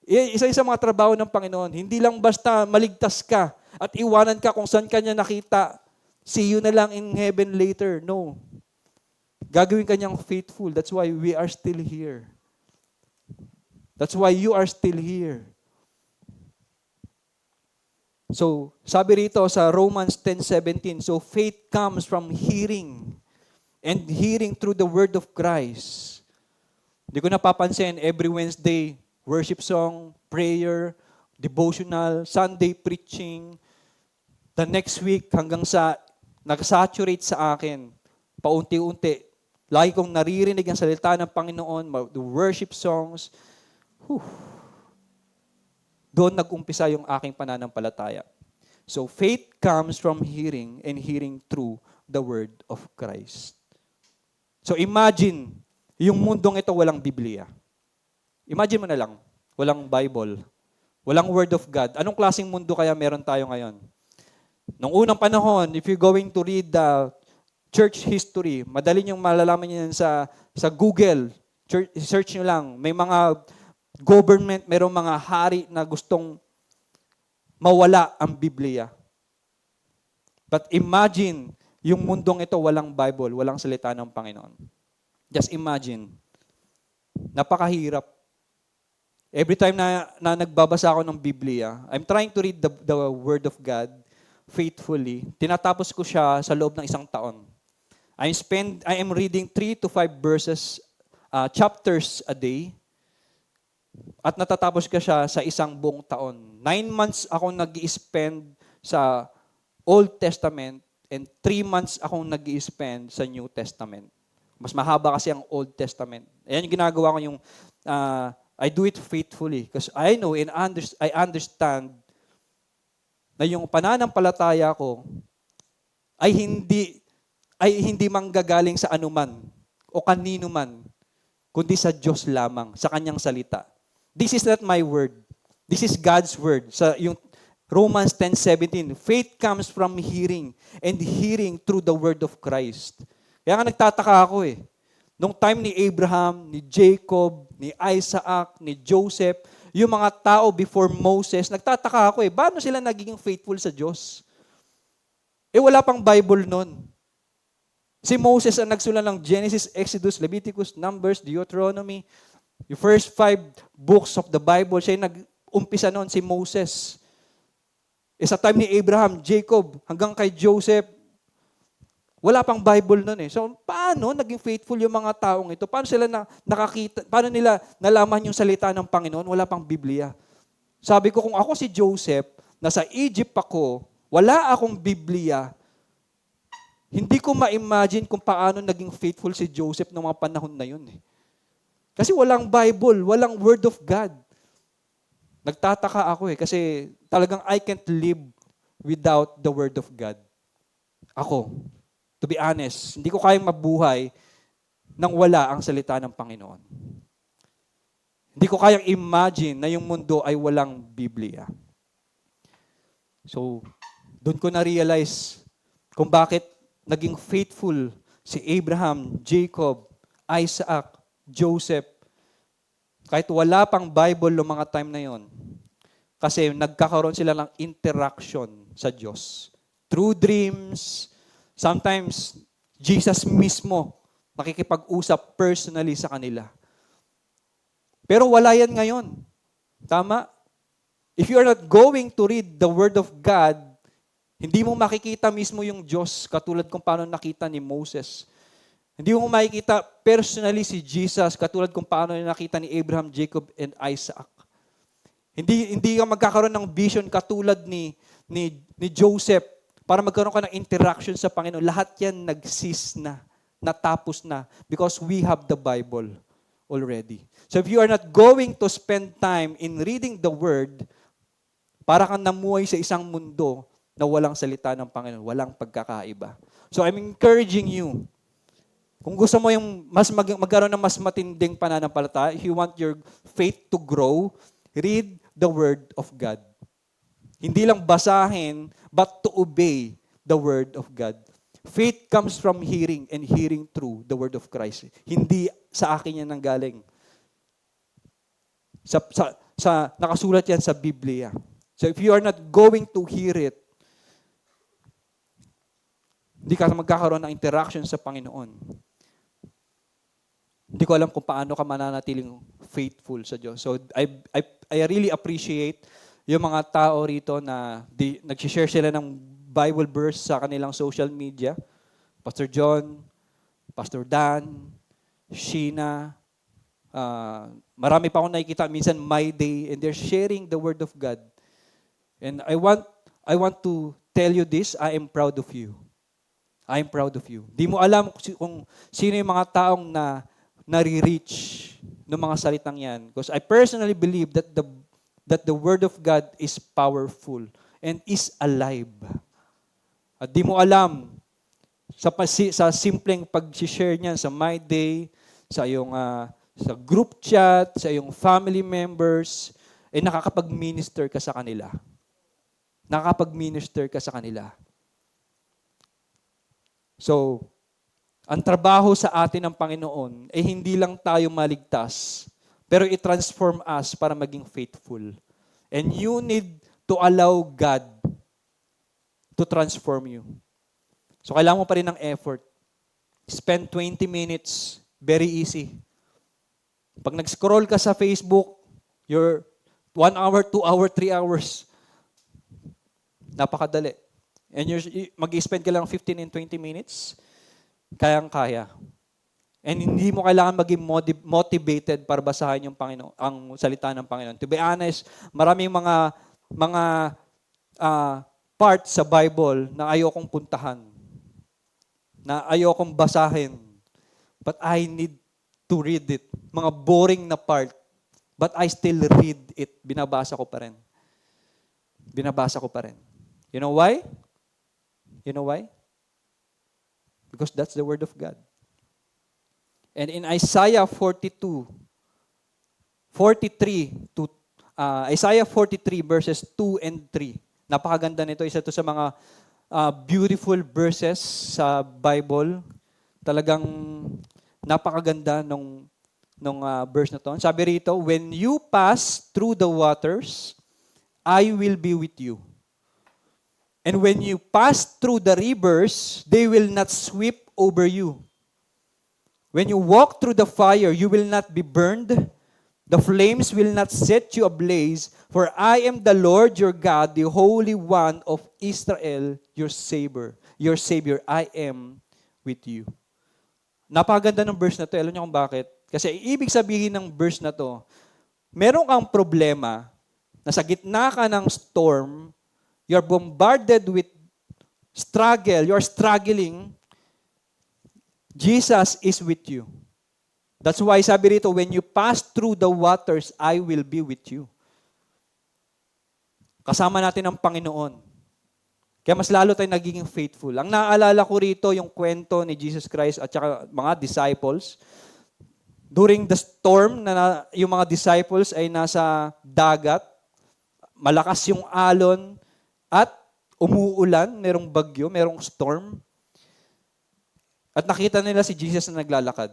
Isa sa mga trabaho ng Panginoon. Hindi lang basta maligtas ka at iwanan ka kung saan ka niya nakita. See you na lang in heaven later. No. Gagawin ka niyang faithful. That's why we are still here. That's why you are still here. So, sabi rito sa Romans 10:17, so faith comes from hearing and hearing through the word of Christ. Hindi ko napapansin, every Wednesday, worship song, prayer, devotional, Sunday preaching. The next week, hanggang sa nag-saturate sa akin, paunti-unti, lagi kong naririnig ang salita ng Panginoon, the worship songs. Doon nag-umpisa yung aking pananampalataya. So faith comes from hearing and hearing through the word of Christ. So imagine, yung mundong ito walang Biblia. Imagine mo na lang, walang Bible, walang word of God. Anong klaseng mundo kaya meron tayo ngayon? Nung unang panahon, if you're going to read the church history, madali niyong malalaman yan sa Google. Search nyo lang. May mga government, mayroong mga hari na gustong mawala ang Biblia. But imagine, yung mundong ito walang Bible, walang salita ng Panginoon. Just imagine. Napakahirap. Every time na nagbabasa ako ng Biblia, I'm trying to read the Word of God faithfully. Tinatapos ko siya sa loob ng isang taon. I am reading 3 to 5 verses, chapters a day. At natatapos ka siya sa isang buong taon. 9 months akong nag-i-spend sa Old Testament and 3 months akong nag-i-spend sa New Testament. Mas mahaba kasi ang Old Testament. Ayan yung ginagawa ko yung, I do it faithfully because I know and I understand na yung pananampalataya ko ay hindi manggagaling sa anuman o kanino man, kundi sa Diyos lamang, sa Kanyang salita. This is not my word. This is God's word. Sa yung Romans 10:17, faith comes from hearing and hearing through the word of Christ. Kaya nga nagtataka ako eh. Nung time ni Abraham, ni Jacob, ni Isaac, ni Joseph, yung mga tao before Moses, nagtataka ako eh, paano sila nagiging faithful sa Diyos? Eh wala pang Bible nun. Si Moses ang nagsulat ng Genesis, Exodus, Leviticus, Numbers, Deuteronomy, yung first 5 books of the Bible, siya yung nag-umpisa noon, si Moses. Sa time ni Abraham, Jacob, hanggang kay Joseph, wala pang Bible noon eh. So, paano naging faithful yung mga taong ito? Paano sila nakakita, paano nila nalaman yung salita ng Panginoon? Wala pang Biblia. Sabi ko, kung ako si Joseph, nasa Egypt ako, wala akong Biblia, hindi ko ma-imagine kung paano naging faithful si Joseph noong mga panahon na yun eh. Kasi walang Bible, walang Word of God. Nagtataka ako eh, kasi talagang I can't live without the Word of God. Ako, to be honest, hindi ko kayang mabuhay nang wala ang salita ng Panginoon. Hindi ko kayang imagine na yung mundo ay walang Biblia. So, doon ko na-realize kung bakit naging faithful si Abraham, Jacob, Isaac, Joseph, kahit wala pang Bible noong mga time na yon. Kasi nagkakaroon sila ng interaction sa Diyos. Through dreams, sometimes Jesus mismo nakikipag-usap personally sa kanila. Pero wala yan ngayon. Tama? If you are not going to read the Word of God, hindi mo makikita mismo yung Diyos katulad kung paano nakita ni Moses. Hindi mo makikita personally si Jesus katulad kung paano nakita ni Abraham, Jacob, and Isaac. Hindi ka magkakaroon ng vision katulad ni Joseph para magkaroon ka ng interaction sa Panginoon. Lahat yan nag-cease na, natapos na because we have the Bible already. So if you are not going to spend time in reading the Word, para kang namuhay sa isang mundo na walang salita ng Panginoon, walang pagkakaiba. So I'm encouraging you, kung gusto mo yung magkaroon ng mas matinding pananampalataya, if you want your faith to grow, read the Word of God. Hindi lang basahin, but to obey the Word of God. Faith comes from hearing and hearing through the Word of Christ. Hindi sa akin yan nanggaling. Nakasulat yan sa Biblia. So if you are not going to hear it, hindi ka magkakaroon ng interaction sa Panginoon. Hindi ko alam kung paano ka mananatiling faithful sa Diyos. So I really appreciate yung mga tao rito na nag-share sila ng Bible verse sa kanilang social media. Pastor John, Pastor Dan, Sheena, marami pa akong nakikita, minsan My Day, and they're sharing the Word of God. And I want to tell you this, I am proud of you. I am proud of you. Di mo alam kung sino yung mga taong nare-reach ng mga salitang yan. Because I personally believe that the Word of God is powerful and is alive. At di mo alam, sa simpleng pag-share niyan sa My Day, sa iyong sa group chat, sa iyong family members, nakakapag-minister ka sa kanila. Nakakapag-minister ka sa kanila. So, ang trabaho sa atin ng Panginoon ay hindi lang tayo maligtas, pero i-transform us para maging faithful. And you need to allow God to transform you. So, kailangan mo pa rin ng effort. Spend 20 minutes. Very easy. Pag nag-scroll ka sa Facebook, you're 1 hour, 2 hour, 3 hours. Napakadali. And mag-spend ka lang 15 and 20 minutes, kayang-kaya. And hindi mo kailangan maging motivated para basahin yung Panginoon, ang salita ng Panginoon. To be honest, maraming mga parts sa Bible na ayokong puntahan, na ayokong basahin, but I need to read it. Mga boring na part, but I still read it. Binabasa ko pa rin. Binabasa ko pa rin. You know why? You know why? Because that's the Word of God. And in Isaiah 43 verses 2 and 3, napakaganda nito. Isa to sa mga beautiful verses sa Bible. Talagang napakaganda nung verse na to. Sabi rito, when you pass through the waters, I will be with you. And when you pass through the rivers, they will not sweep over you. When you walk through the fire, you will not be burned. The flames will not set you ablaze. For I am the Lord your God, the Holy One of Israel, your Savior. Your Savior, I am with you. Napakaganda ng verse na to. Alam niyo kung bakit? Kasi ibig sabihin ng verse na to, meron kang problema na sa gitna ka ng storm, you're bombarded with struggle, you're struggling, Jesus is with you. That's why sabi rito, when you pass through the waters, I will be with you. Kasama natin ang Panginoon. Kaya mas lalo tayong nagiging faithful. Ang naaalala ko rito yung kwento ni Jesus Christ at saka mga disciples. During the storm, yung mga disciples ay nasa dagat, malakas yung alon, at umuulan, merong bagyo, merong storm. At nakita nila si Jesus na naglalakad.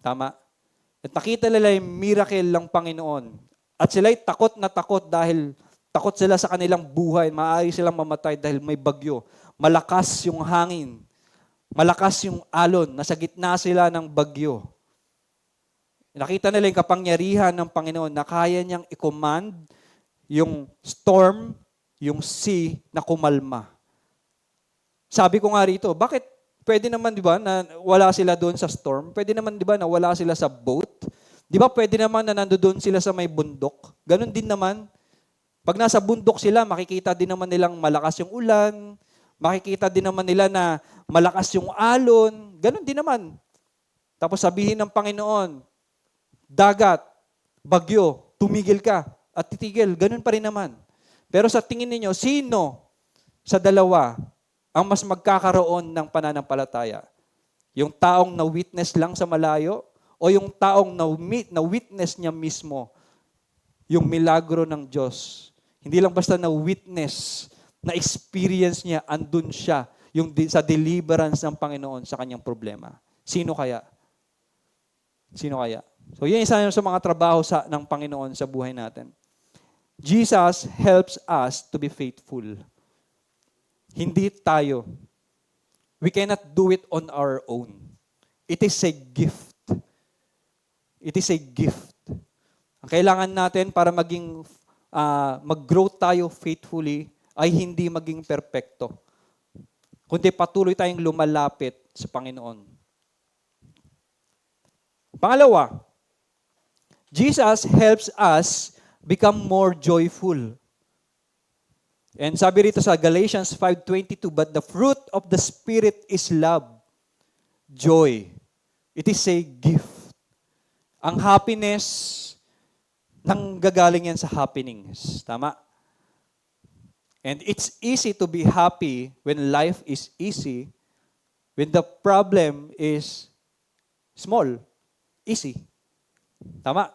Tama? At nakita nila yung miracle ng Panginoon. At sila'y takot na takot dahil takot sila sa kanilang buhay. Maaari silang mamatay dahil may bagyo. Malakas yung hangin. Malakas yung alon. Nasa gitna sila ng bagyo. Nakita nila yung kapangyarihan ng Panginoon na kaya niyang i-command yung storm, yung sea na kumalma. Sabi ko nga rito, bakit pwede naman, di ba, na wala sila doon sa storm? Pwede naman, di ba, na wala sila sa boat? Di ba, pwede naman na nandoon sila sa may bundok? Ganon din naman. Pag nasa bundok sila, makikita din naman nilang malakas yung ulan, makikita din naman nila na malakas yung alon, ganon din naman. Tapos sabihin ng Panginoon, dagat, bagyo, tumigil ka at titigil, ganon pa rin naman. Pero sa tingin ninyo, sino sa dalawa ang mas magkakaroon ng pananampalataya? Yung taong na-witness lang sa malayo o yung taong na-witness niya mismo yung milagro ng Diyos? Hindi lang basta na-witness, na-experience niya, andun siya yung sa deliverance ng Panginoon sa kanyang problema. Sino kaya? Sino kaya? So, yan isa sa mga trabaho ng Panginoon sa buhay natin. Jesus helps us to be faithful. Hindi tayo. We cannot do it on our own. It is a gift. It is a gift. Ang kailangan natin para mag-grow tayo faithfully ay hindi maging perpekto, kundi patuloy tayong lumalapit sa Panginoon. Pangalawa, Jesus helps us become more joyful. And sabi rito sa Galatians 5:22, but the fruit of the Spirit is love, joy. It is a gift. Ang happiness, nanggagaling yan sa happenings. Tama? And it's easy to be happy when life is easy, when the problem is small, easy. Tama?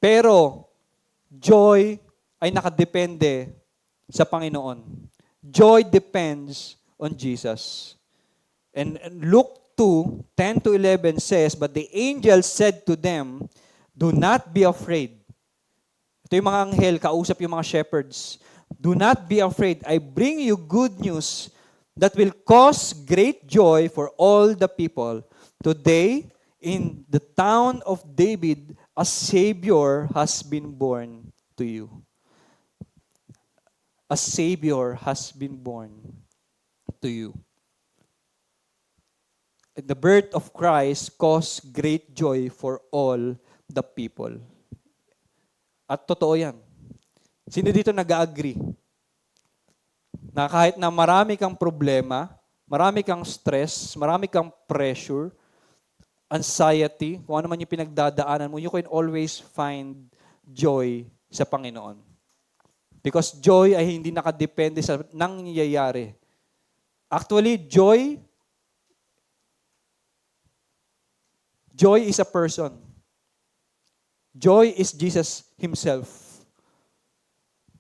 Pero, joy ay nakadepende sa Panginoon. Joy depends on Jesus. And Luke 2:10-11 says, but the angel said to them, do not be afraid. Ito yung mga anghel, kausap yung mga shepherds. Do not be afraid. I bring you good news that will cause great joy for all the people. Today, in the town of David, a Savior has been born to you. A Savior has been born to you. The birth of Christ caused great joy for all the people. At totoo yan. Sino dito nag-agree? Na kahit na marami kang problema, marami kang stress, marami kang pressure, anxiety, kung ano man yung pinagdadaanan mo, you can always find joy sa Panginoon. Because joy ay hindi nakadepende sa nangyayari. Actually, joy is a person. Joy is Jesus Himself.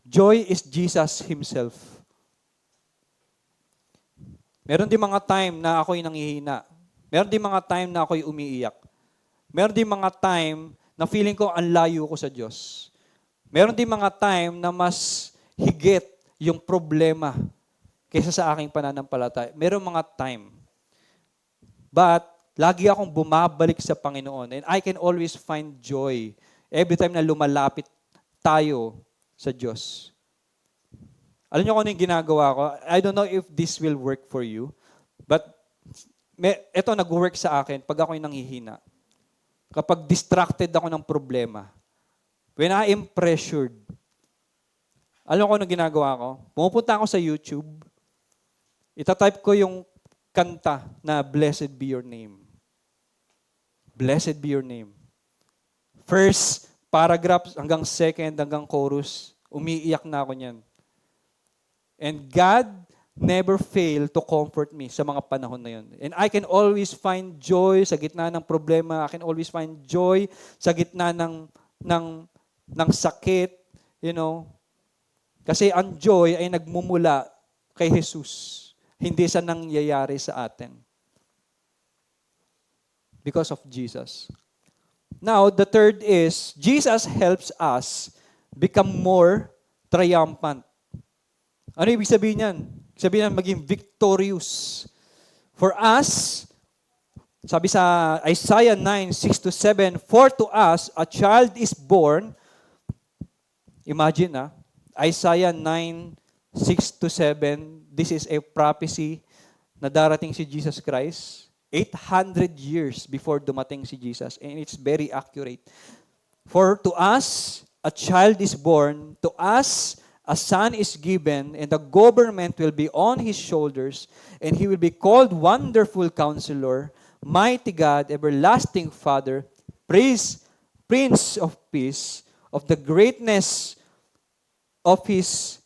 Joy is Jesus Himself. Meron din mga time na ako'y nanghihina. Meron din mga time na ako'y umiiyak. Meron din mga time na feeling ko ang layo ko sa Diyos. Meron din mga time na mas higit yung problema kaysa sa aking pananampalataya. Meron mga time. But, lagi akong bumabalik sa Panginoon. And I can always find joy every time na lumalapit tayo sa Diyos. Alam niyo kung ano yung ginagawa ko? I don't know if this will work for you. But, ito nag-work sa akin pag ako'y nanghihina. Kapag distracted ako ng problema. When I am pressured. Alam ko ano ginagawa ko? Pumupunta ako sa YouTube. Itatype ko yung kanta na Blessed Be Your Name. Blessed be your name. First paragraph hanggang second hanggang chorus, umiiyak na ako niyan. And God never fail to comfort me sa mga panahon na yun. And I can always find joy sa gitna ng problema. I can always find joy sa gitna ng sakit, you know. Kasi ang joy ay nagmumula kay Jesus, hindi sa nangyayari sa atin. Because of Jesus. Now, the third is, Jesus helps us become more triumphant. Ano ibig sabihin yan? Sabihin yan, maging victorious. For us, sabi sa Isaiah 9:6-7, for to us a child is born. Imagine, Isaiah 9:6-7, this is a prophecy na darating si Jesus Christ. 800 years before dumating si Jesus. And it's very accurate. For to us, a child is born. To us, a son is given, and the government will be on his shoulders, and he will be called Wonderful Counselor, Mighty God, Everlasting Father, Prince of Peace. Of the greatness of his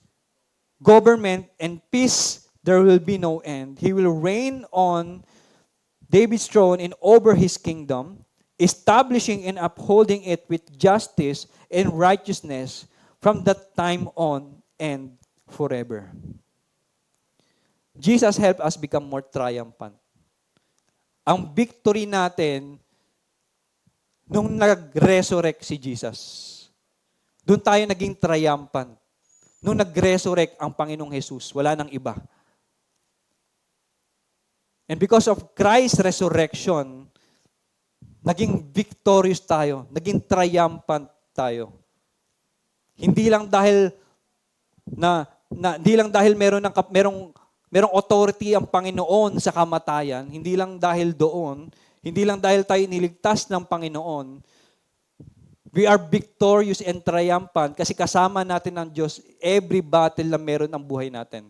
government and peace, there will be no end. He will reign on David's throne and over his kingdom, establishing and upholding it with justice and righteousness from that time on and forever. Jesus helped us become more triumphant. Ang victory natin nung nag-resurrect si Jesus. Doon tayo naging triumphant. Nung nag-resurrect ang Panginoong Jesus, wala nang iba. And because of Christ's resurrection, naging victorious tayo, naging triumphant tayo. Hindi lang dahil merong authority ang Panginoon sa kamatayan, hindi lang dahil doon, hindi lang dahil tayo niligtas ng Panginoon, we are victorious and triumphant kasi kasama natin ng Diyos every battle na meron ang buhay natin.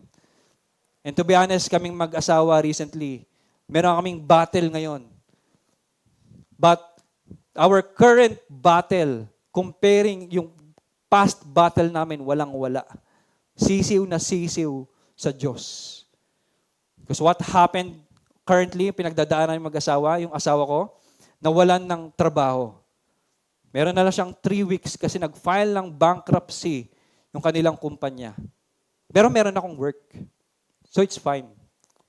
And to be honest, kaming mag-asawa recently, meron kaming battle ngayon. But our current battle, comparing yung past battle namin, walang-wala. Sisiw na sisiw sa Diyos. Because what happened currently, pinagdadaanan ng mag-asawa, yung asawa ko, nawalan ng trabaho. Meron na lang siyang 3 weeks kasi nag-file ng bankruptcy yung kanilang kumpanya. Pero meron akong work. So it's fine.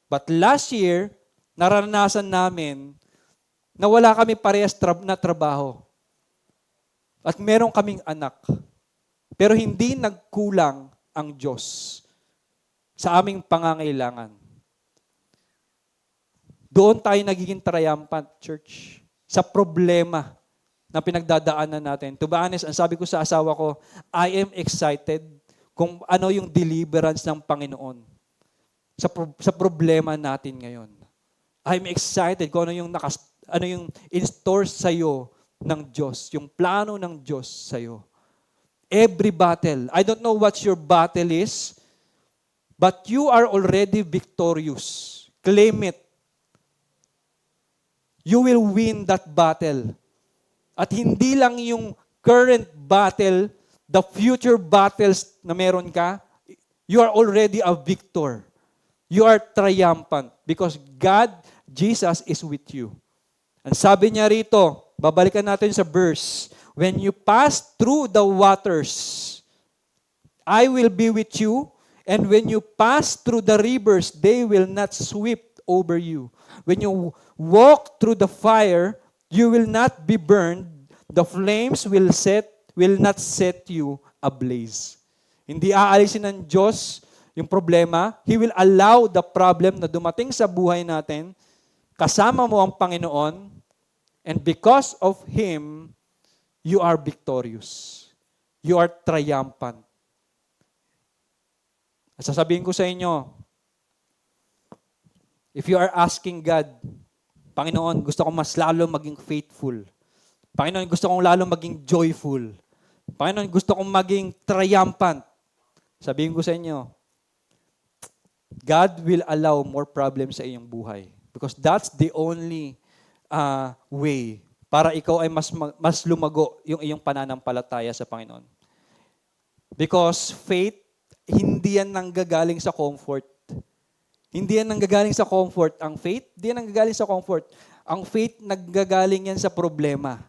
But last year, naranasan namin na wala kami parehas na trabaho. At meron kaming anak. Pero hindi nagkulang ang Diyos sa aming pangangailangan. Doon tayo nagiging triumphant, church, sa problema na pinagdadaanan natin. To be honest, ang sabi ko sa asawa ko, I am excited kung ano yung deliverance ng Panginoon sa problema natin ngayon. I'm excited kung ano yung in store sa'yo ng Diyos, yung plano ng Diyos sa'yo. Every battle. I don't know what your battle is, but you are already victorious. Claim it. You will win that battle. At hindi lang yung current battle, the future battles na meron ka, you are already a victor. You are triumphant because God, Jesus is with you. Ang sabi niya rito, babalikan natin sa verse, when you pass through the waters, I will be with you, and when you pass through the rivers, they will not sweep over you. When you walk through the fire, you will not be burned. The flames will not set you ablaze. Hindi aalisin ng Diyos yung problema. He will allow the problem na dumating sa buhay natin. Kasama mo ang Panginoon, and because of Him, you are victorious. You are triumphant. At sasabihin ko sa inyo, if you are asking God, Panginoon, gusto kong mas lalo maging faithful. Panginoon, gusto kong lalo maging joyful. Panginoon, gusto kong maging triumphant. Sabihin ko sa inyo, God will allow more problems sa iyong buhay. Because that's the only way para ikaw ay mas lumago yung iyong pananampalataya sa Panginoon. Because faith hindi yan nanggagaling sa comfort. Hindi yan nanggagaling sa comfort. Ang faith, hindi yan nanggagaling sa comfort. Ang faith, nanggagaling yan sa problema.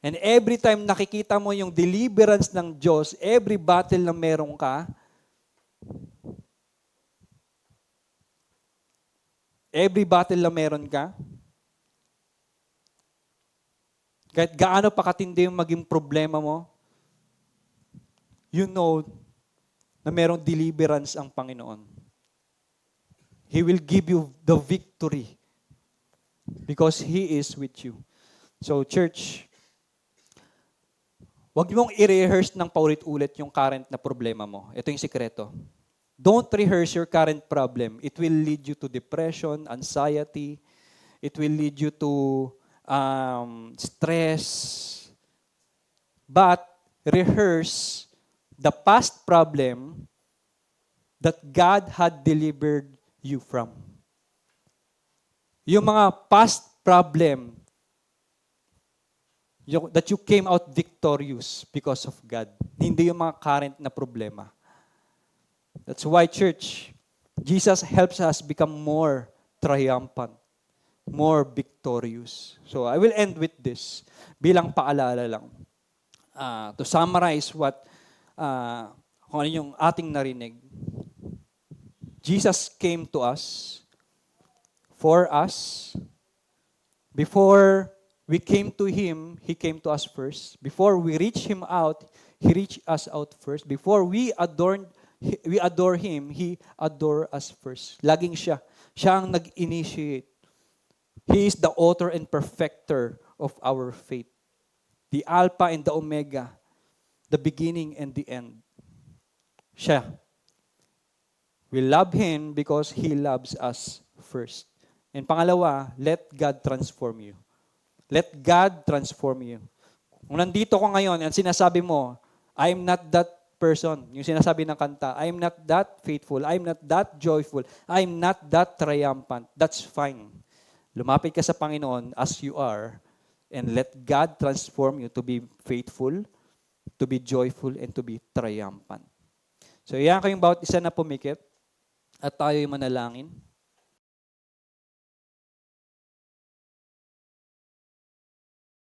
And every time nakikita mo yung deliverance ng Diyos, every battle na meron ka, kahit gaano pa katindi yung maging problema mo, you know na merong deliverance ang Panginoon. He will give you the victory because He is with you. So church, wag mong i-rehearse ng paulit-ulit yung current na problema mo. Ito yung sikreto. Don't rehearse your current problem. It will lead you to depression, anxiety. It will lead you to stress. But rehearse the past problem that God had delivered you from. Yung mga past problem that you came out victorious because of God. Hindi yung mga current na problema. That's why, church, Jesus helps us become more triumphant, more victorious. So I will end with this bilang paalala lang. To summarize kung ano yung ating narinig. Jesus came to us, for us. Before we came to Him, He came to us first. Before we reach Him out, He reached us out first. Before we adore Him, He adore us first. Laging siya. Siya ang nag-initiate. He is the author and perfecter of our faith. The Alpha and the Omega. The beginning and the end. Siya. We love Him because He loves us first. And pangalawa, let God transform you. Let God transform you. Kung nandito ko ngayon, ang sinasabi mo, I'm not that person. Yung sinasabi ng kanta, I'm not that faithful. I'm not that joyful. I'm not that triumphant. That's fine. Lumapit ka sa Panginoon as you are and let God transform you to be faithful, to be joyful, and to be triumphant. So, iyan kayong bawat isa na pumikit at tayo'y manalangin.